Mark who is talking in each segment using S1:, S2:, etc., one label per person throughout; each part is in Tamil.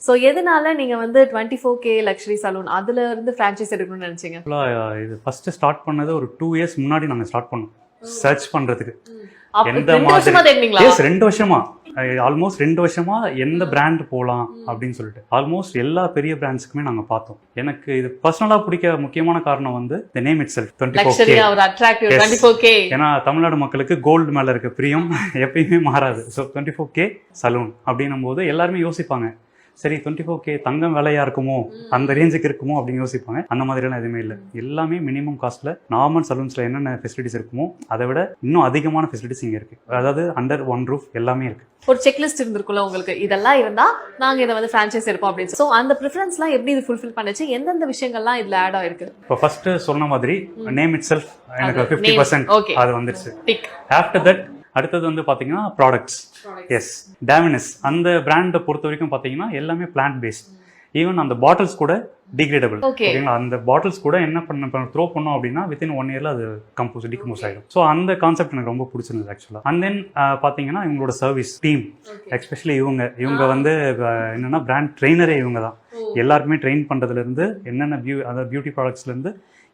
S1: சோ எதனால நீங்க வந்து 24K லக்ஸரி சலூன் அதுல இருந்து பிரான்ச்சைஸ் எடுக்கணும்னு நினைச்சீங்க?
S2: இது ஃபர்ஸ்ட் ஸ்டார்ட் பண்ணது ஒரு 2 இயர்ஸ் முன்னாடி நாங்க ஸ்டார்ட் பண்ணோம் சர்ச் பண்றதுக்கு. எந்த
S1: 2 வருஷமா தேடுனீங்களா?
S2: எஸ் 2 வருஷமா, ஆல்மோஸ்ட் 2 வருஷமா எந்த பிராண்ட் போகலாம் அப்படின்னு சொல்லிட்டு ஆல்மோஸ்ட் எல்லா பெரிய பிராண்ட்ஸ்க்குமே நாங்க பார்த்தோம். எனக்கு இது பர்சனலா பிடிக்க முக்கியமான காரணம் வந்து the name it self 24K.
S1: ஒரு அட்ராக்டிவ் 24K.
S2: ஏன்னா தமிழ்நாடு மக்களுக்கு கோல்டு மேல இருக்க பிரியம் எப்பயுமே மாறாது. ஸோ 24K சலூன் அப்படின்னும் போது எல்லாருமே யோசிப்பாங்க, சரி 24K தங்கம் விலையா இருக்குமோ, அந்த ரேஞ்சுக்கு இருக்குமோ அப்படின்னு யோசிப்பாங்க. அந்த மாதிரி எல்லாம் எதுவுமே இல்லை. எல்லாமே மினிமம் காஸ்ட்ல நார்மல் சலூன்ஸ்ல என்னென்ன ஃபெசிலிட்டிஸ் இருக்குமோ அதை விட இன்னும் அதிகமான ஃபெசிலிட்டிஸ் இங்க இருக்கு. அதாவது அண்டர் ஒன் ரூஃப் எல்லாமே இருக்கு.
S1: ஒரு செக்லிஸ்ட் இருந்திருக்கும்ல உங்களுக்கு, இதெல்லாம் இருந்தா நாங்க இதை வந்து பிரான்ச்சைஸ் எடுப்போம் அப்படின்னு. சோ அந்த ப்ரிஃபரன்ஸ்லாம் எப்படி இது ஃபுல்ஃபில் பண்ணுச்சு? எந்தெந்த விஷயங்கள்லாம் இதுல ஆட் ஆயிருக்கு?
S2: இப்போ ஃபர்ஸ்ட் சொன்ன மாதிரி நேம் இட் செல்ஃப் எனக்கு 50% அது வந்துருச்சு. ஆஃப்டர் தட் அடுத்தது வந்து பாத்தீங்கன்னா ப்ராடக்ட்ஸ். எஸ், டாமினஸ் அந்த பிராண்டை பொறுத்த வரைக்கும் பாத்தீங்கன்னா எல்லாமே பிளான்ட் பேஸ்ட். ஈவன் அந்த பாட்டில்ஸ் கூட டிகிரேடபிள். ஓகேங்களா? அந்த பாட்டில்ஸ் கூட என்ன பண்ண த்ரோ பண்ணோம் அப்படின்னா வித்தின் 1 இயர்ல அது டிகம்போஸ் ஆயிடும். ஸோ அந்த கான்செப்ட் எனக்கு ரொம்ப பிடிச்சிருந்தது ஆக்சுவலா. அண்ட் தென் பாத்தீங்கன்னா இவங்களோட சர்வீஸ் டீம், எஸ்பெஷலி இவங்க வந்து என்னன்னா பிராண்ட் ட்ரெயினரே இவங்க தான். எல்லாருக்குமே ட்ரெயின் பண்றதுல இருந்து என்னென்ன பியூட்டி ப்ராடக்ட்ஸ்ல இருந்து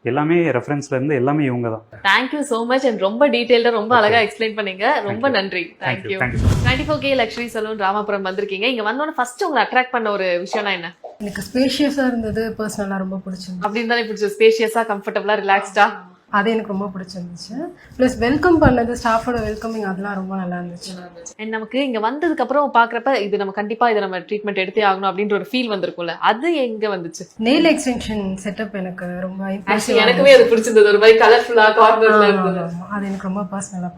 S2: எல்லாமே ரெஃபரன்ஸ்ல இருந்து எல்லாமே இவங்க தான்.
S1: Thank you so much. அண்ட் ரொம்ப டீடைல்டா ரொம்ப அழகா எக்ஸ்பிளைன் பண்ணீங்க. ரொம்ப நன்றி. Thank you. 24K luxury salon Ramapuram வந்திருக்கீங்க. இங்க வந்தோட ஃபர்ஸ்ட் உங்களை அட்ராக்ட் பண்ண ஒரு விஷயம்னா என்ன?
S3: எனக்கு ஸ்பேஷியஸா இருந்தது, பர்சனலா ரொம்ப பிடிச்சிருந்தது.
S1: அப்படின்னு தானே பிடிச்சது? ஸ்பேஷியஸா, கம்ஃபர்டபுளா, ரிலாக்ஸ்டா,
S3: அது எனக்கு ரொம்ப பிடிச்சிருந்துச்சு. பிளஸ் வெல்கம் பண்ணது, ஸ்டாஃபோட வெல்கமிங், அதெல்லாம் ரொம்ப நல்லா இருந்துச்சு.
S1: அண்ட் நமக்கு இங்க வந்ததுக்கு அப்புறம் பாக்குறப்ப இது நம்ம கண்டிப்பா இதை நம்ம ட்ரீட்மெண்ட் எடுத்தே ஆகணும் அப்படின்ற ஒரு ஃபீல் வந்திருக்கும்ல, அது எங்க வந்துச்சு?
S3: நெயில் எக்ஸ்டென்ஷன் செட்டப் எனக்கு ரொம்ப இம்ப்ரெசிவ்.
S1: எனக்குமே அது பிடிச்சிருந்தது. ஒரு மாதிரி கலர்ஃபுல்லா கார்னர்ல இருந்தது.
S3: அது எனக்கு ரொம்ப பர்சனலா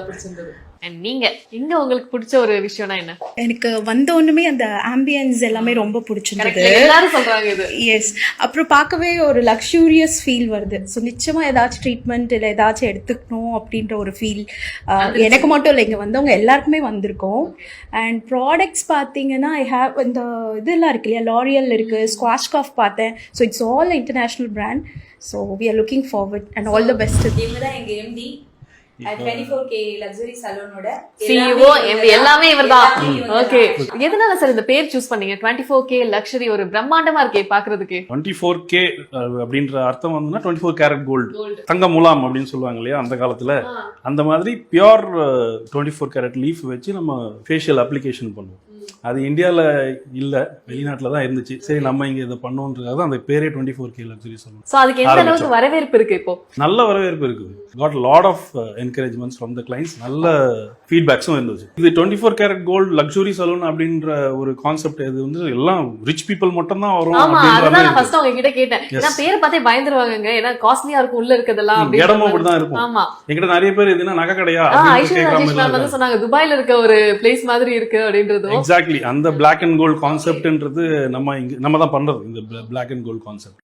S3: பிடிச்சிருந்தது.
S1: அண்ட் நீங்க இங்க உங்களுக்கு பிடிச்ச ஒரு விஷயம்னா என்ன?
S4: எனக்கு வந்த ஒண்ணுமே அந்த ஆம்பியன்ஸ் எல்லாமே ரொம்ப பிடிச்சிருந்தது.
S1: எல்லாரும் சொல்றாங்க இது.
S4: எஸ், அப்புறம் பார்க்கவே ஒரு லக்ஸூரியஸ் ஃபீல் வருது. ஸோ நிச்சயமா ஏதாச்சும் ட்ரீட்மெண்ட் இல்லை ஏதாச்சும் எடுத்துக்கணும் அப்படின்ற ஒரு ஃபீல் எனக்கு மட்டும் இல்லை, இங்கே வந்தவங்க எல்லாருக்குமே வந்திருக்கோம். அண்ட் ப்ராடக்ட்ஸ் பார்த்தீங்கன்னா ஐ ஹேவ் இந்த இதெல்லாம் இருக்கு இல்லையா, லாரியல் இருக்கு, ஸ்குவாஷ் காஃப் பார்த்தேன். So it's all international brand. So we are looking forward and all the best.
S5: இவங்க தான் எங்க எம்டி 24K லக்ஸரி சலூனோட
S1: CEO. எல்லாமே இவர்தான். ஓகே, எதனால சார் இந்த பேர் சூஸ் பண்ணீங்க? 24K லக்ஸரி ஒரு பிரம்மாண்டமா இருக்கே பாக்குறதுக்கு.
S6: 24K அப்படின்ற அர்த்தம் வந்து 24 கேரட் கோல்டு, தங்க முலாம் அப்படின்னு சொல்லுவாங்க இல்லையா அந்த காலத்துல. அந்த மாதிரி பியோர் 24 கேரட் லீஃப் வச்சு நம்ம ஃபேஷியல் அப்ளிகேஷன் பண்ணுவோம். அது இந்தியாவில் இல்லை, வெளிநாட்டில் தான் இருந்துச்சு. சரி நம்ம இங்கே இதை பண்ணுவோன்றதுக்காக தான் அந்த பேரே 24K லக்ஸரி சொல்லுவோம்.
S1: ஸோ அதுக்கு எந்த அளவுக்கு வரவேற்பு இருக்கு? இப்போ நல்ல
S6: வரவேற்பு இருக்குது. Got lot of encouragements from the clients. நல்ல ஃபீட்பேக்ஸும் இருந்துச்சு. இது 24 கேரட் கோல்டு லக்ஸுரி சலூன் அப்படின்ற ஒரு கான்செப்ட் இது வந்து எல்லாம் ரிச் பீப்புள் மட்டும் தான் வரும்.
S1: நான் ஃபர்ஸ்ட் அவங்க கிட்ட கேட்டேன், ஏன்னா பேரை பார்த்தே பயந்துருவாங்க, ஏன்னா காஸ்ட்லியா இருக்கும் உள்ள இருக்கிறதெல்லாம்.
S6: இடமும் அப்படிதான் இருக்கும்.
S1: ஆமா,
S6: எங்கிட்ட நிறைய பேர் எதுனா நகை கடையா
S1: சொன்னாங்க, துபாயில இருக்க ஒரு பிளேஸ் மாதிரி இருக்கு அப்படின்றது.
S6: எக்ஸாக்ட்லி அந்த பிளாக் அண்ட் கோல்ட் கான்செப்ட்ன்றது நம்ம தான் பண்றது, இந்த பிளாக் அண்ட் கோல்ட் கான்செப்ட்.